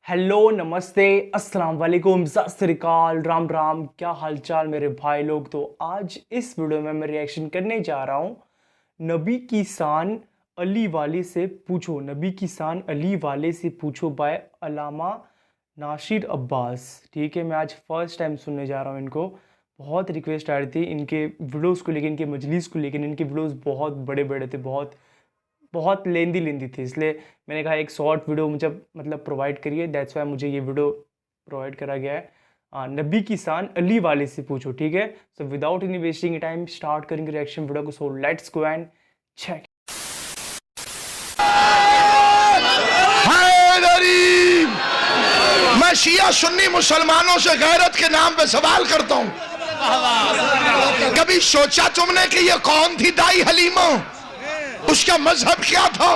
Hello, नमस्ते, अस्सलाम वालेकुम, सत श्री अकाल, राम राम। क्या हालचाल मेरे भाई लोग। तो आज इस वीडियो में मैं रिएक्शन करने जा रहा हूँ नबी की शान अली वाले से पूछो, नबी की शान अली वाले से पूछो बाय अल्लामा नासिर अब्बास। ठीक है, मैं आज फर्स्ट टाइम सुनने जा रहा हूँ इनको। बहुत रिक्वेस्ट आ रही थी इनके वीडियोज़ को लेकर, इनके मजलिस को लेकर। इनके वीडियोज़ बहुत बड़े बड़े थे, बहुत लेंदी थी, इसलिए मैंने कहा एक शॉर्ट वीडियो मुझे मतलब प्रोवाइड करिए। दैट्स वाई मुझे ये वीडियो प्रोवाइड करा गया है। नबी की शान अली वाले से पूछो। ठीक है, so without any wasting time start करेंगे रिएक्शन वीडियो को। So let's go and check. मैं शिया सुन्नी मुसलमानों से गैरत के नाम पे सवाल करता हूँ, कभी सोचा तुमने कि ये कौन थी दाई हलीमा? उसका मजहब क्या था?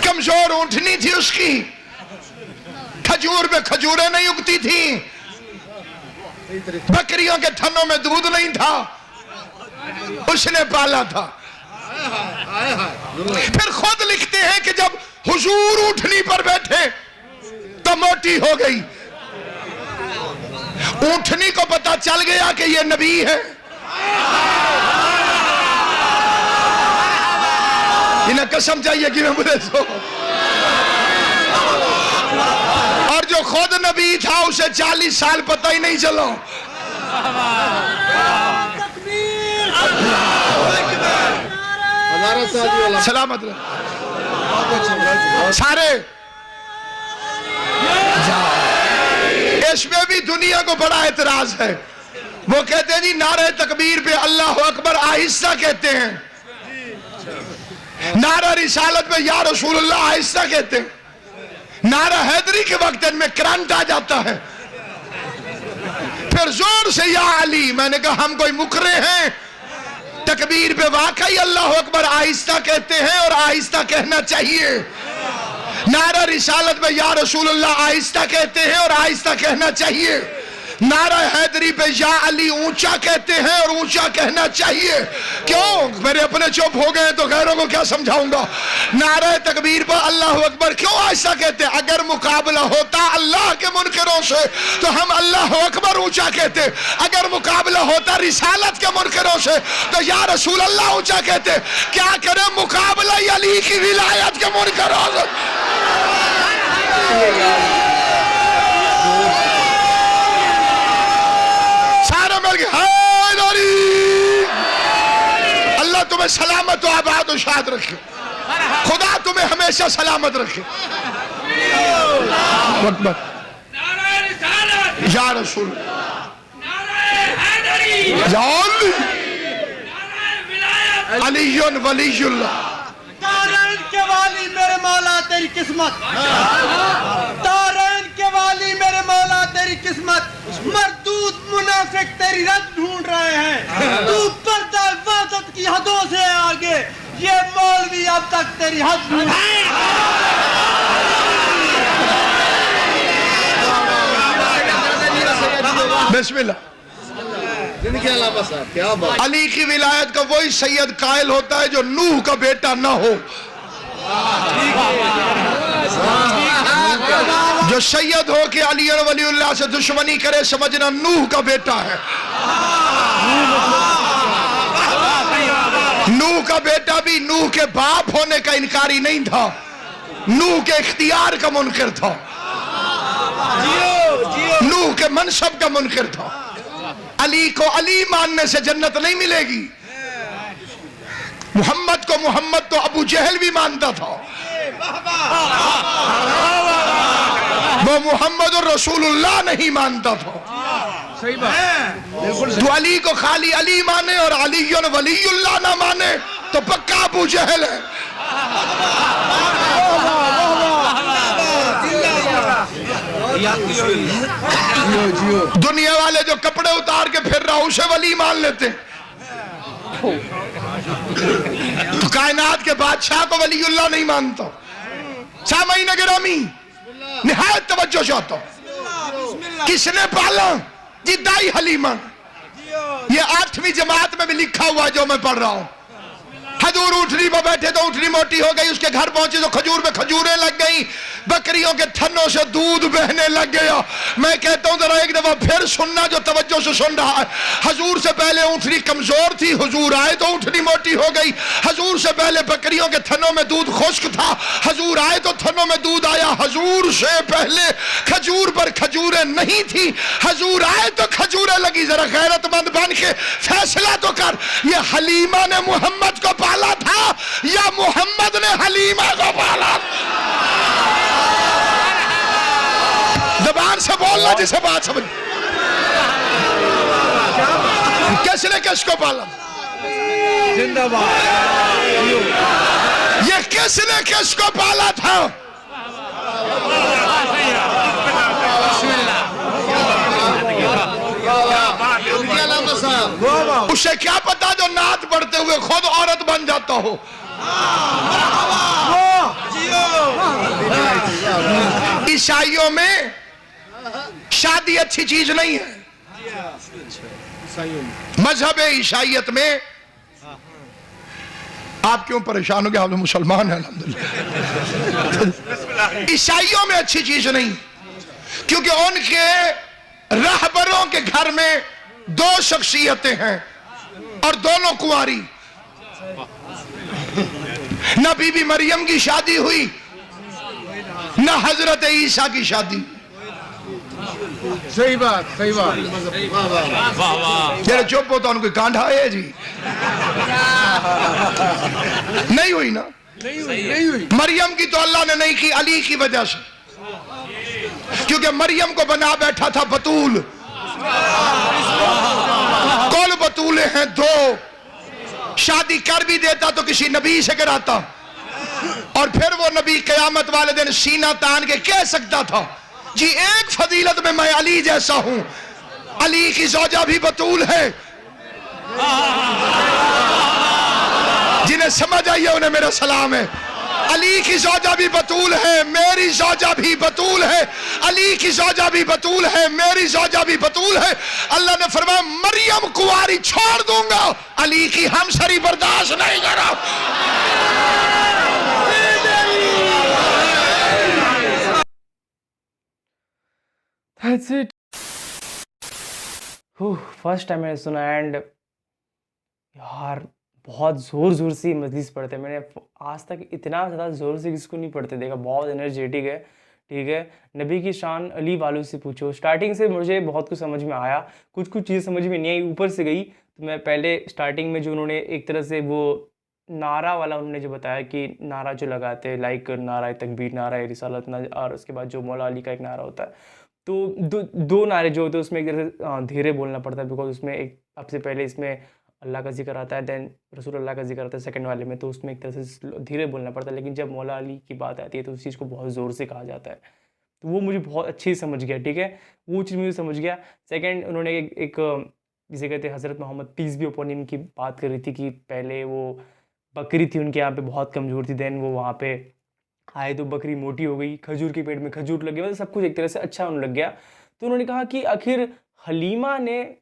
कमजोर ऊंटनी थी उसकी, खजूर पे खजूरें नहीं उगती थी, बकरियों के थनों में दूध नहीं था, उसने पाला था। फिर खुद लिखते हैं कि जब हुजूर ऊंटनी पर बैठे तो मोटी हो गई। ऊंटनी को पता चल गया कि ये नबी है। इन्हें कसम चाहिए कि मैं बोले सो। और जो खुद नबी था उसे 40 साल पता ही नहीं चला। सलामत सारे। इसमें भी दुनिया को बड़ा एतराज है। वो कहते हैं जी नारे तकबीर पे अल्लाह अकबर आहिस्ता कहते हैं, नारा रिसालत पे या रसूलुल्लाह आहिस्ता कहते हैं, नारा हैदरी के वक्त इनमें करंट आ जाता है। फिर जोर से या अली। मैंने कहा हम कोई मुकरे हैं? तकबीर पे वाकई अल्लाह अकबर आहिस्ता कहते हैं और आहिस्ता कहना चाहिए। नारा रिसालत में या रसूलुल्लाह आहिस्ता कहते हैं और आहिस्ता कहना चाहिए। नारा हैदरी पे या अली ऊंचा कहते हैं और ऊंचा कहना चाहिए। क्यों? मेरे अपने चुप हो गए तो गैरों को क्या समझाऊंगा? नारा तकबीर पर अल्लाह अकबर क्यों आहिस्ता कहते हैं? अगर मुकाबला होता अल्लाह के मुनकरों से तो हम अल्लाह अकबर ऊंचा कहते। अगर मुकाबला होता रिसालत के मुनकरों से तो या रसूल अल्लाह ऊंचा कहते। क्या करें? मुकाबला अली की विलायत के मुनकरों से। सारे मिल गए अल्लाह तुम्हें सलामत और आबाद और शाद रखे, खुदा तुम्हें हमेशा सलामत रखे। या रसूल अलीयुन वलीयुल्लाह। तारन के वाली मेरे मौला तेरी किस्मत, तारन के वाली मेरे मौला तेरी किस्मत। मरदूद मुनाफिक तेरी रद ढूंढ रहे हैं, तू पर्दा इबादत की हदों से आगे। ये मौलवी अब तक तेरी हद ढूंढ। बिस्मिल्लाह। अली की विलायत का वही सैयद कायल होता है जो नूह का बेटा ना हो। जो सैयद हो कि अली और वलीउल्लाह से दुश्मनी करे, समझना नूह का बेटा है। नूह का बेटा भी नूह के बाप होने का इनकारी नहीं था, नूह के इख्तियार का मुनकर था, नूह के मनसब का मुनकर था। अली को अली मानने से जन्नत नहीं मिलेगी। मोहम्मद को मोहम्मद तो अबू जहल भी मानता था। वो मोहम्मद और रसूलुल्लाह नहीं मानता था। सही बात। तो अली को खाली अली माने और अली वलीउल्लाह ना माने तो पक्का अबू जहल है। दुनिया वाले जो कपड़े उतार के फिर रहा उसे वली मान लेते। तो कायनात के बादशाह को वलीउल्लाह नहीं मानता। सामईन गिरामी, निहायत तवज्जो चाहता हूं। किसने पाला? जी दाई हलीमा। ये 8 8वीं जमात में भी लिखा हुआ है जो मैं पढ़ रहा हूं। हजूर ऊँटनी पर बैठे तो ऊँटनी मोटी हो गई, उसके घर पहुंचे तो खजूर में खजूरें लग गई, बकरियों के थनों से दूध बहने लग गया। मैं कहता हूं जरा एक दफा फिर सुनना जो तवज्जो से सुन रहा है। हजूर से पहले ऊँटनी कमजोर थी, हुजूर आए तो ऊँटनी मोटी हो गई। हजूर से पहले बकरियों के थनों में दूध खुश्क था, हजूर आए तो थनों में दूध आया। हजूर से पहले खजूर पर खजूरें नहीं थी, हजूर आए तो खजूरें लगी। जरा गैरतमंद बन के फैसला तो कर, ये हलीमा ने मोहम्मद को पाला था या मोहम्मद ने हलीमा को पाला? जबान से बोलना जिसे बात समझ। किसने किसको पाला? जिंदाबाद। ये किसने किसको पाला था? उसे क्या पता जो नात पढ़ते हुए खुद औरत बन जाता हो। ईसाइयों में शादी अच्छी चीज नहीं है। मजहब ईसाइयत में आप क्यों परेशान हो गए? आप लोग मुसलमान हैं अल्हम्दुलिल्लाह। ईसाइयों में अच्छी चीज नहीं, क्योंकि उनके रहबरों के घर में 2 शख्सियतें हैं और दोनों कुंवारी। न बीबी मरियम की शादी हुई, न हजरत ईसा की शादी। सही बात, सही बात। जरा चुप हो तो उनको कांडा है जी। नहीं हुई ना, नहीं हुई। मरियम की तो अल्लाह ने नहीं की, अली की वजह से, क्योंकि मरियम को बना बैठा था बतूल। कौन बतूले हैं 2, शादी कर भी देता तो किसी नबी से कराता, और फिर वो नबी कयामत वाले दिन सीना तान के कह सकता था जी एक फजीलत में मैं अली जैसा हूं। अली की ज़ौजा भी बतूल है। जिन्हें समझ आई है उन्हें मेरा सलाम है। अली की ज़ौजा भी बतूल है, मेरी ज़ौजा भी बतूल है। अली की ज़ौजा भी बतूल है, मेरी ज़ौजा भी बतूल है। अल्लाह ने फरमाया मरियम कुंवारी छोड़ दूंगा, अली की हमसरी बर्दाश्त नहीं करा। That's it. फर्स्ट टाइम मैंने सुना एंड यार बहुत ज़ोर ज़ोर से मजलिस पढ़ते हैं। मैंने आज तक इतना ज़्यादा ज़ोर से किसको नहीं पढ़ते देखा। बहुत एनर्जेटिक है, ठीक है। नबी की शान अली वालों से पूछो। स्टार्टिंग से मुझे बहुत कुछ समझ में आया, कुछ कुछ चीज़ें समझ में नहीं आई, ऊपर से गई। तो मैं पहले स्टार्टिंग में जो उन्होंने एक तरह से वो नारा वाला उन्होंने जो बताया कि नारा जो लगाते हैं लाइक नारा तकबीर, नारा रिसालत, और उसके बाद जो मौला अली का एक नारा होता है, तो दो नारे जो होते हैं उसमें एक तरह से धीरे बोलना पड़ता है, बिकॉज उसमें एक सबसे पहले इसमें अल्लाह का जिक्र आता है, देन रसूल अल्लाह का जिक्र आता है सेकंड वाले में, तो उसमें एक तरह से धीरे बोलना पड़ता है। लेकिन जब मौला अली की बात आती है तो उस चीज़ को बहुत ज़ोर से कहा जाता है। तो वो मुझे बहुत अच्छे से समझ गया, ठीक है, वो चीज़ मुझे समझ गया। सेकेंड उन्होंने एक जिसे कहते हैं हज़रत मोहम्मद पीस भी अपॉन हिम की बात कर रही थी कि पहले वो बकरी थी उनके यहाँ पे बहुत कमज़ोर थी, देन वो वहाँ पे आए तो बकरी मोटी हो गई, खजूर के पेड़ में खजूर लग गया, मतलब सब कुछ एक तरह से अच्छा होने लग गया। तो उन्होंने कहा कि आखिर हलीमा ने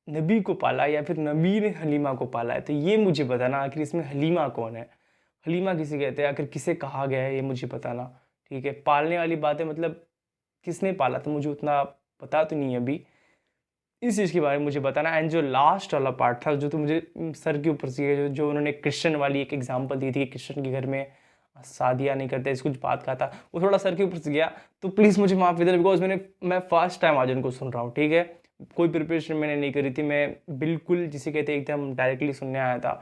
नबी को पाला या फिर नबी ने हलीमा को पाला है, तो ये मुझे बताना आखिर इसमें हलीमा कौन है, हलीमा किसे कहते हैं, आखिर किसे कहा गया है ये मुझे बताना, ठीक है। पालने वाली बात है, मतलब किसने पाला था मुझे उतना पता तो नहीं है अभी, इस चीज़ के बारे में मुझे बताना। एंड जो लास्ट वाला पार्ट था जो तो मुझे सर के ऊपर से जो उन्होंने क्रिश्चियन वाली एक एग्जाम्पल दी थी कि क्रिश्चियन के घर में शादियाँ नहीं करते, इस कुछ बात कहा था, वो थोड़ा सर के ऊपर से गया, तो प्लीज़ मुझे माफ़ कर देना, बिकॉज मैं फर्स्ट टाइम आज उनको सुन रहा हूँ, ठीक है। कोई प्रिपरेशन मैंने नहीं करी थी, मैं बिल्कुल जिसे कहते हैं एकदम डायरेक्टली सुनने आया था।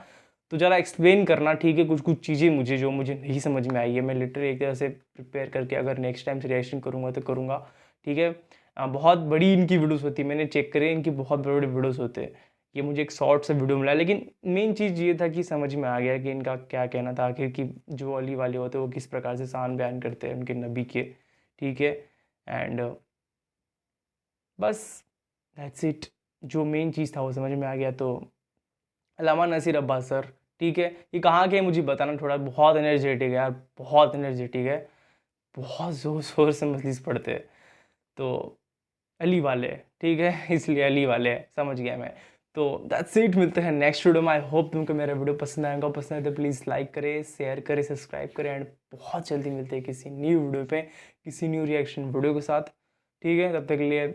तो ज़रा एक्सप्लेन करना, ठीक है, कुछ कुछ चीज़ें मुझे जो मुझे नहीं समझ में आई है, मैं लिटरली एक तरह से प्रिपेयर करके अगर नेक्स्ट टाइम से रिएक्शन करूँगा तो करूँगा, ठीक है। बहुत बड़ी इनकी वीडियोस होती है, मैंने चेक करे इनकी बहुत बड़े बड़े वीडियोस होते हैं, ये मुझे एक शॉर्ट सा वीडियो मिला, लेकिन मेन चीज़ ये था कि समझ में आ गया कि इनका क्या कहना था आखिर कि जो अली वाले होते हैं वो किस प्रकार से शान बयान करते हैं उनके नबी के, ठीक है। एंड बस दैट्स इट, जो मेन चीज़ था वो समझ में आ गया। तो अल्लामा नसीर अब्बास सर, ठीक है, ये कहाँ के मुझे बताना, थोड़ा बहुत एनर्जेटिक है यार, बहुत एनर्जेटिक है, बहुत ज़ोर शोर से मजलिस पढ़ते हैं, तो अली वाले, ठीक है, इसलिए अली वाले समझ गया मैं। तो दैट्स इट, मिलते हैं नेक्स्ट वीडियो में। आई होप तुमको मेरा वीडियो पसंद आएगा, पसंद है तो प्लीज़ लाइक करें, शेयर करें, सब्सक्राइब करें एंड बहुत जल्दी मिलते हैं किसी न्यू वीडियो पे, किसी न्यू रिएक्शन वीडियो के साथ। ठीक है, तब तक के लिए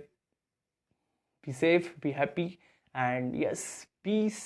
be safe, be happy and yes, piece.